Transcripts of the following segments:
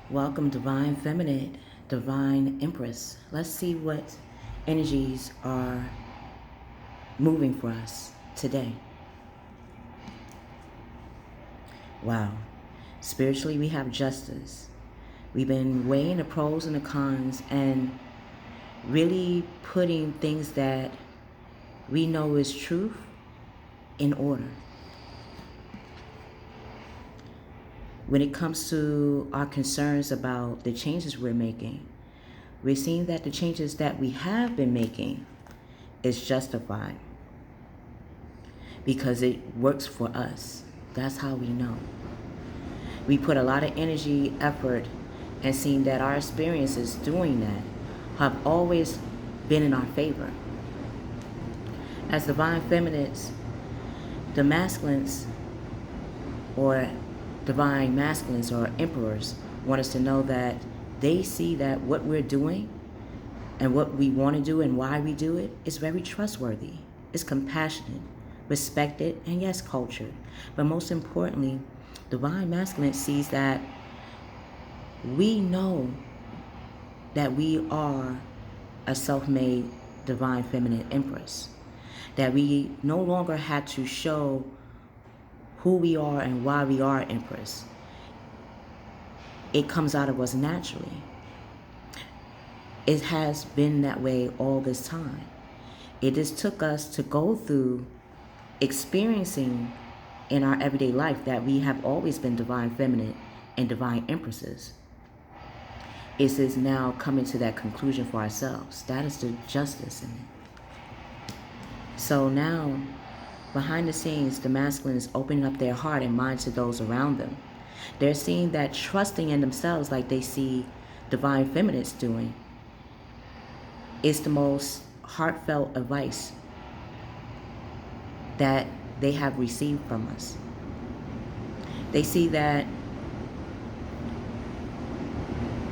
Welcome, Divine Feminine, Divine Empress. Let's see what energies are moving for us today. Wow. Spiritually, we have justice. We've been weighing the pros and the cons and really putting things that we know is truth in order. When it comes to our concerns about the changes we're making, we're seeing that the changes that we have been making is justified because it works for us. That's how we know. We put a lot of energy, effort, and seeing that our experiences doing that have always been in our favor. As divine feminines, the masculines or divine masculines or emperors want us to know that they see that what we're doing and what we want to do and why we do it is very trustworthy. It's compassionate, respected, and yes, cultured. But most importantly, divine masculine sees that we know that we are a self-made divine feminine empress, that we no longer had to show who we are and why we are empress. It comes out of us naturally. It has been that way all this time. It just took us to go through experiencing in our everyday life that we have always been divine feminine and divine empresses. It is now coming to that conclusion for ourselves. That is the justice in it. So now, behind the scenes, the masculine is opening up their heart and mind to those around them. They're seeing that trusting in themselves like they see divine feminines doing is the most heartfelt advice that they have received from us. They see that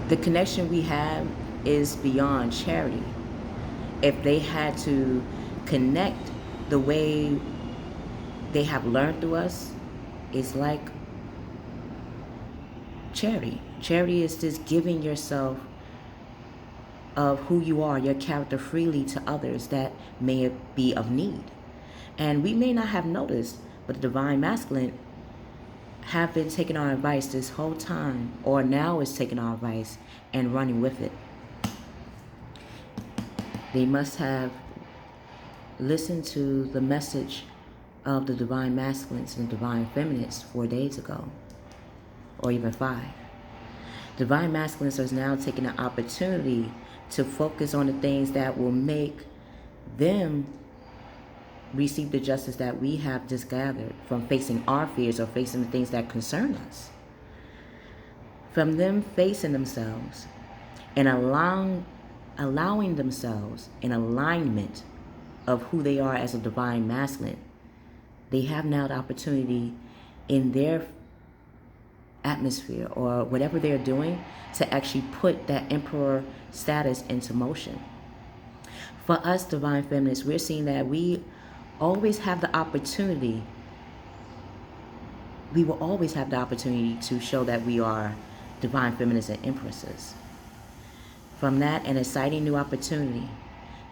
the connection we have is beyond charity. If they had to connect the way they have learned through us, it's like charity. Charity is just giving yourself of who you are, your character freely to others that may be of need. And we may not have noticed, but the divine masculine have been taking our advice this whole time, or now is taking our advice and running with it. They must have listened to the message of the divine masculines and divine feminines 4 days ago, or even 5. Divine masculines are now taking the opportunity to focus on the things that will make them receive the justice that we have just gathered from facing our fears or facing the things that concern us. From them facing themselves and allowing themselves in alignment of who they are as a divine masculine, they have now the opportunity in their atmosphere or whatever they're doing to actually put that emperor status into motion. For us divine feminists, we're seeing that we always have the opportunity, we will always have the opportunity to show that we are divine feminists and empresses. From that, an exciting new opportunity.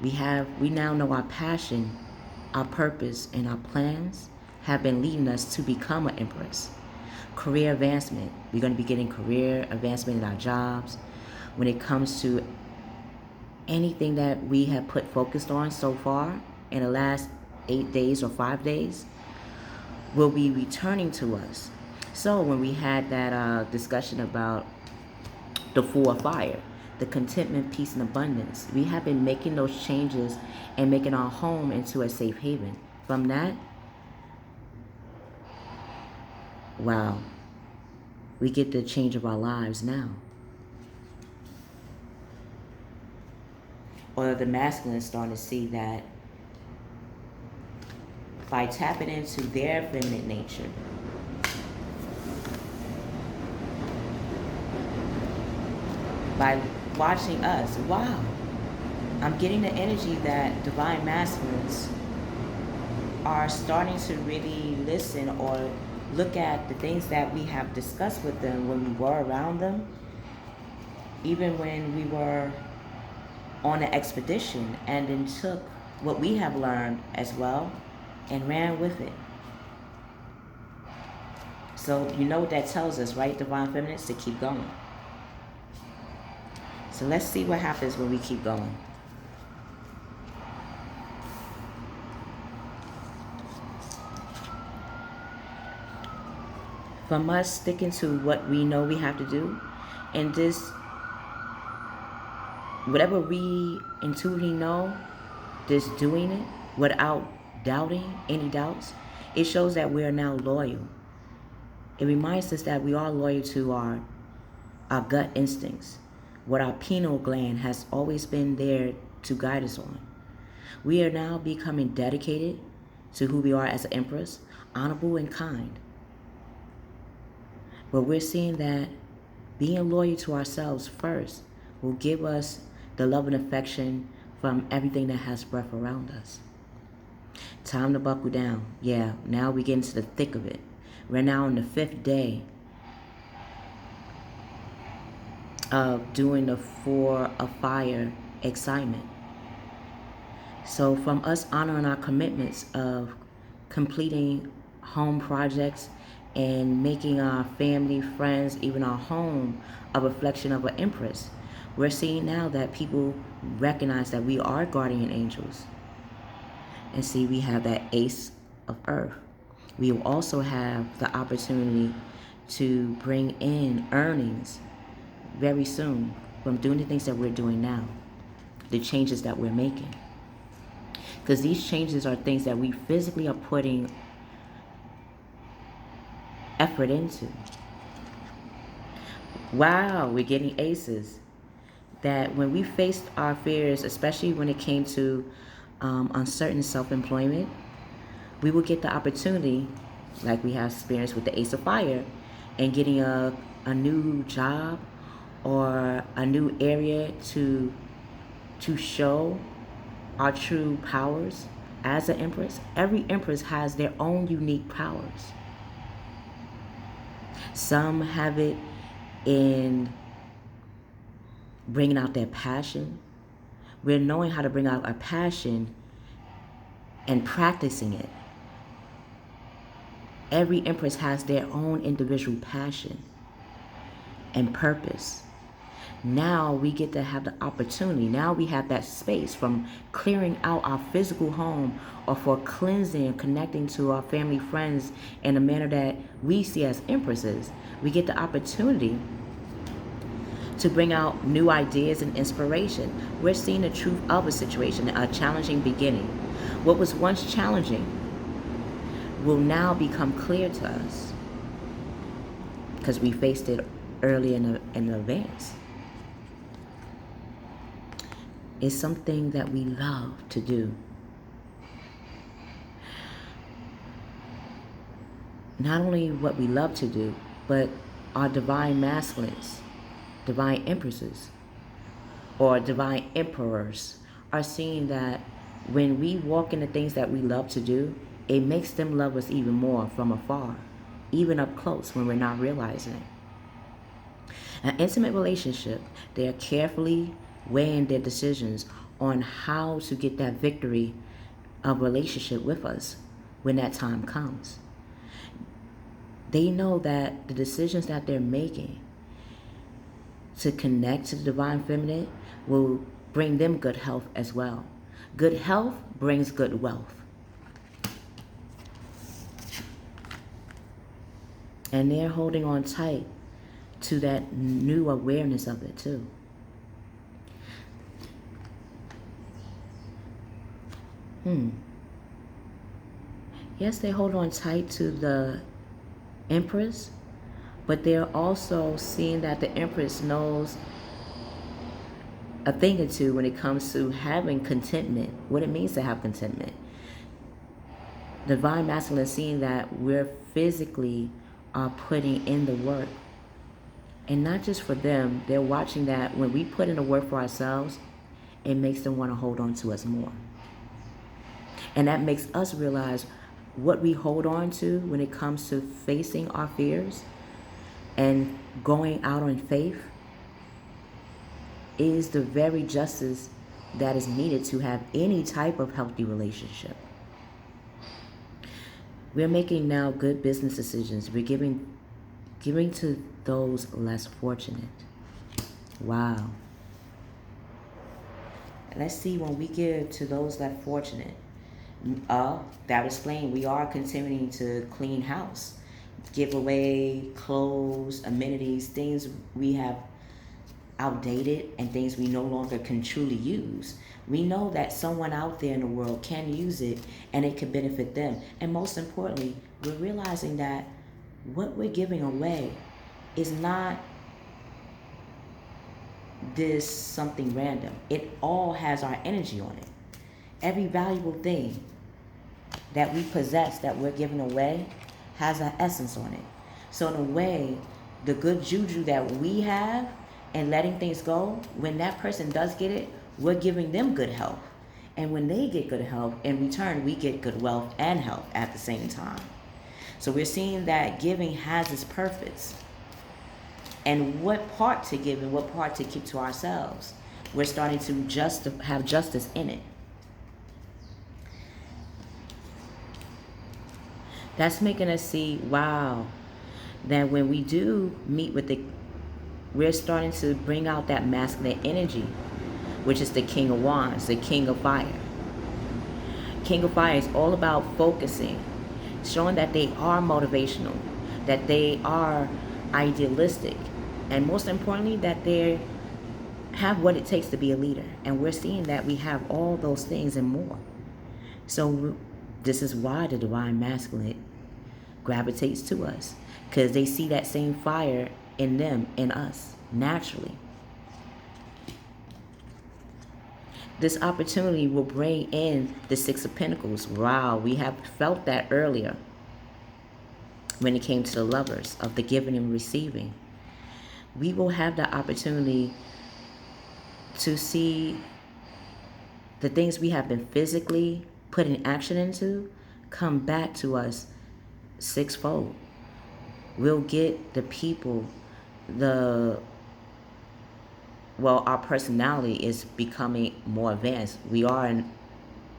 We now know our passion, our purpose, and our plans have been leading us to become an empress. Career advancement. We're going to be getting career advancement in our jobs. When it comes to anything that we have put focused on so far in the last 8 days or 5 days will be returning to us. So when we had that discussion about the 4 of fire, the contentment, peace, and abundance, we have been making those changes and making our home into a safe haven. From that, wow, we get the change of our lives now. Or the masculine is starting to see that by tapping into their feminine nature, by watching us, wow, I'm getting the energy that divine masculines are starting to really listen or look at the things that we have discussed with them when we were around them even when we were on an expedition and then took what we have learned as well and ran with it. So you know what that tells us, right, Divine Feminines? To keep going. So let's see what happens when we keep going. From us sticking to what we know we have to do, and this, whatever we intuitively know, just doing it without doubting any doubts, it shows that we are now loyal. It reminds us that we are loyal to our gut instincts, what our pineal gland has always been there to guide us on. We are now becoming dedicated to who we are as an Empress, honorable and kind. But we're seeing that being loyal to ourselves first will give us the love and affection from everything that has breath around us. Time to buckle down. Yeah, now we get into the thick of it. We're now on the 5th day of doing the 4 of Fire excitement. So from us honoring our commitments of completing home projects and making our family, friends, even our home a reflection of an Empress, we're seeing now that people recognize that we are guardian angels. And see, we have that Ace of Earth. We will also have the opportunity to bring in earnings very soon from doing the things that we're doing now, the changes that we're making. Because these changes are things that we physically are putting effort into. Wow, we're getting aces. That when we faced our fears, especially when it came to uncertain self-employment, we will get the opportunity, like we have experienced with the Ace of Fire, and getting a new job or a new area to show our true powers as an Empress. Every Empress has their own unique powers. Some have it in bringing out their passion. We're knowing how to bring out our passion and practicing it. Every Empress has their own individual passion and purpose. Now we get to have the opportunity. Now we have that space from clearing out our physical home or for cleansing and connecting to our family, friends in a manner that we see as Empresses. We get the opportunity to bring out new ideas and inspiration. We're seeing the truth of a situation, a challenging beginning. What was once challenging will now become clear to us because we faced it early in advance. It's something that we love to do. Not only what we love to do, but our divine masculines, divine empresses, or divine emperors are seeing that when we walk in the things that we love to do, it makes them love us even more from afar, even up close when we're not realizing it. An intimate relationship, they are carefully weighing their decisions on how to get that victory of relationship with us when that time comes. They know that the decisions that they're making to connect to the Divine Feminine will bring them good health as well. Good health brings good wealth. And they're holding on tight to that new awareness of it too. Yes, they hold on tight to the Empress, but they're also seeing that the Empress knows a thing or two when it comes to having contentment, what it means to have contentment. The Divine Masculine is seeing that we're physically putting in the work. And not just for them, they're watching that when we put in the work for ourselves, it makes them want to hold on to us more. And that makes us realize what we hold on to when it comes to facing our fears and going out on faith. is the very justice that is needed to have any type of healthy relationship. We're making now good business decisions. We're giving to those less fortunate. Wow. Let's see, when we give to those less fortunate, that explains we are continuing to clean house, give away clothes, amenities, things we have outdated and things we no longer can truly use. We know that someone out there in the world can use it and it can benefit them. And most importantly, we're realizing that what we're giving away is not this something random. It all has our energy on it. Every valuable thing that we possess that we're giving away has an essence on it. So in a way, the good juju that we have and letting things go, when that person does get it, we're giving them good health. And when they get good health, in return, we get good wealth and health at the same time. So we're seeing that giving has its purpose. And what part to give and what part to keep to ourselves. We're starting to have justice in it. That's making us see, wow, that when we do meet with we're starting to bring out that masculine energy, which is the King of Wands, the King of Fire. King of Fire is all about focusing, showing that they are motivational, that they are idealistic, and most importantly, that they have what it takes to be a leader. And we're seeing that we have all those things and more. So this is why the Divine Masculine gravitates to us, because they see that same fire in them, in us, naturally. This opportunity will bring in the Six of Pentacles. Wow, we have felt that earlier when it came to the lovers of the giving and receiving. We will have the opportunity to see the things we have been physically putting action into come back to us sixfold. We'll get the people, our personality is becoming more advanced. We are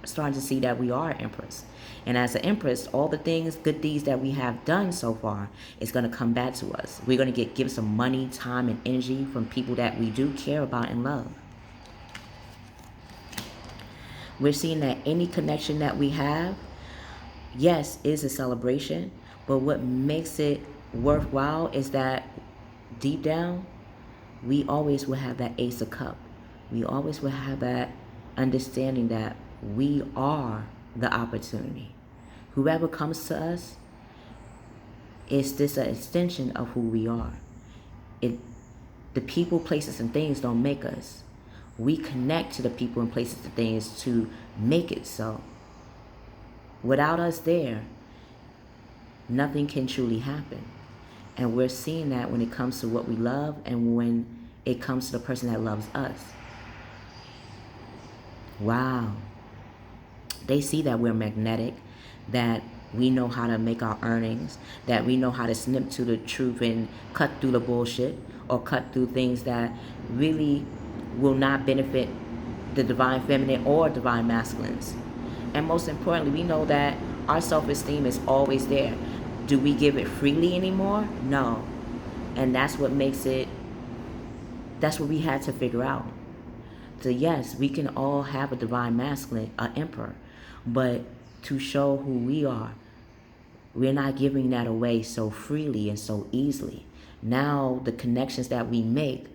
starting to see that we are an Empress. And as an Empress, all the things, good deeds that we have done so far is going to come back to us. We're going to give some money, time, and energy from people that we do care about and love. We're seeing that any connection that we have, yes, is a celebration, but what makes it worthwhile is that deep down, we always will have that Ace of Cups. We always will have that understanding that we are the opportunity. Whoever comes to us, it's just an extension of who we are. The people, places, and things don't make us. We connect to the people and places and things to make it so. Without us there, nothing can truly happen. And we're seeing that when it comes to what we love and when it comes to the person that loves us. Wow. They see that we're magnetic, that we know how to make our earnings, that we know how to snip to the truth and cut through the bullshit or cut through things that really will not benefit the Divine Feminine or Divine Masculines. And most importantly, we know that our self-esteem is always there. Do we give it freely anymore? No. And that's what makes it, that's what we had to figure out. So yes, we can all have a Divine Masculine, an Emperor, but to show who we are, we're not giving that away so freely and so easily. Now the connections that we make,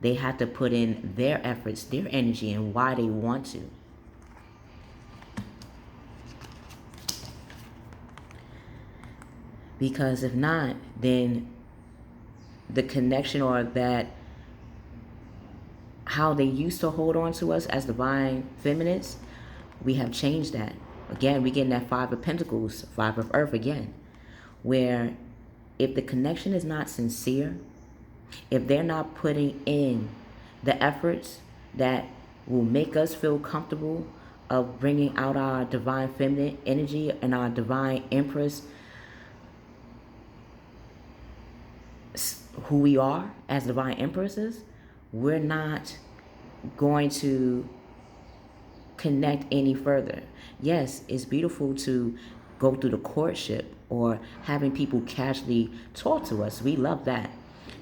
they have to put in their efforts, their energy, and why they want to. Because if not, then the connection or that how they used to hold on to us as Divine Feminines, we have changed that. Again, we get in that Five of Pentacles, Five of Earth again, where if the connection is not sincere, if they're not putting in the efforts that will make us feel comfortable of bringing out our Divine Feminine energy and our Divine Empress, who we are as Divine Empresses, we're not going to connect any further. Yes, it's beautiful to go through the courtship or having people casually talk to us. We love that.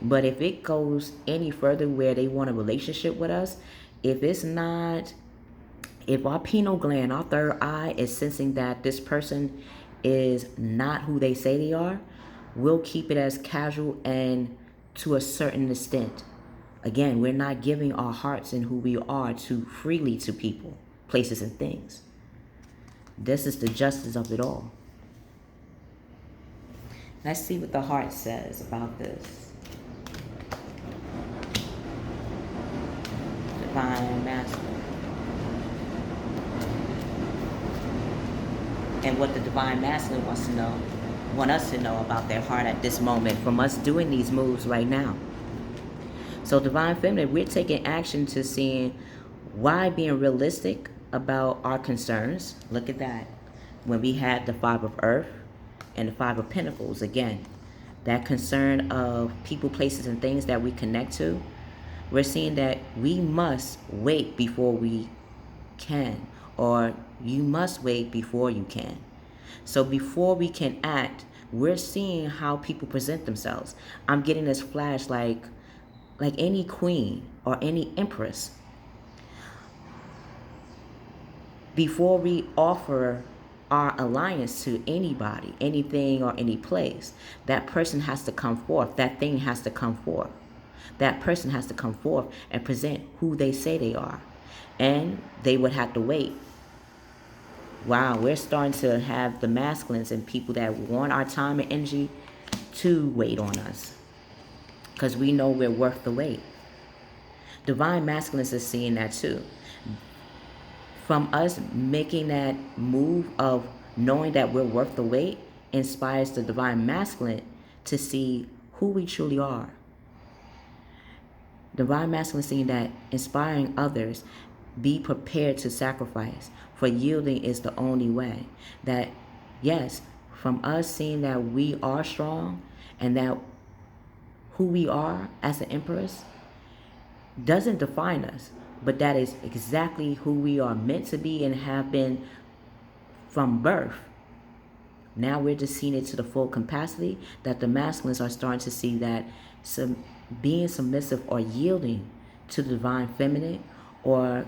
But if it goes any further where they want a relationship with us, if it's not, if our pineal gland, our third eye, is sensing that this person is not who they say they are, we'll keep it as casual and to a certain extent. Again, we're not giving our hearts and who we are too freely to people, places, and things. This is the justice of it all. Let's see what the heart says about this. Divine Masculine. And what the Divine Masculine want us to know about their heart at this moment from us doing these moves right now. So Divine Feminine, we're taking action to seeing why being realistic about our concerns. Look at that. When we had the Five of Earth and the Five of Pentacles, again, that concern of people, places, and things that we connect to, we're seeing that we must wait before we can, or you must wait before you can. So before we can act, we're seeing how people present themselves. I'm getting this flash like any queen or any empress. Before we offer our alliance to anybody, anything, or any place, that person has to come forth. That thing has to come forth. That person has to come forth and present who they say they are. And they would have to wait. Wow, we're starting to have the masculines and people that want our time and energy to wait on us, because we know we're worth the wait. Divine Masculines is seeing that too. From us making that move of knowing that we're worth the wait inspires the Divine Masculine to see who we truly are. Divine Masculine seeing that inspiring others, be prepared to sacrifice, for yielding is the only way. That, yes, from us seeing that we are strong and that who we are as an Empress doesn't define us, but that is exactly who we are meant to be and have been from birth. Now we're just seeing it to the full capacity, that the masculines are starting to see that being submissive or yielding to the Divine Feminine, or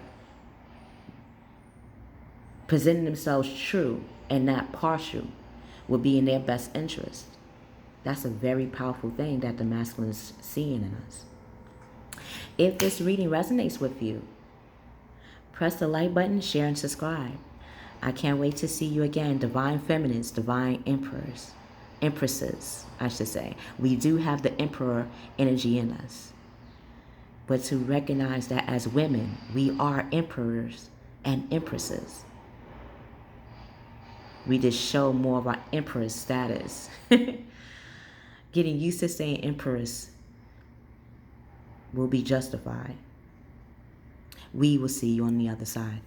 presenting themselves true and not partial, will be in their best interest. That's a very powerful thing that the masculine is seeing in us. If this reading resonates with you, press the like button, share, and subscribe. I can't wait to see you again, Divine Feminines, Divine Empresses, I should say. We do have the Emperor energy in us. But to recognize that as women, we are emperors and empresses. We just show more of our empress status. Getting used to saying empress will be justified. We will see you on the other side.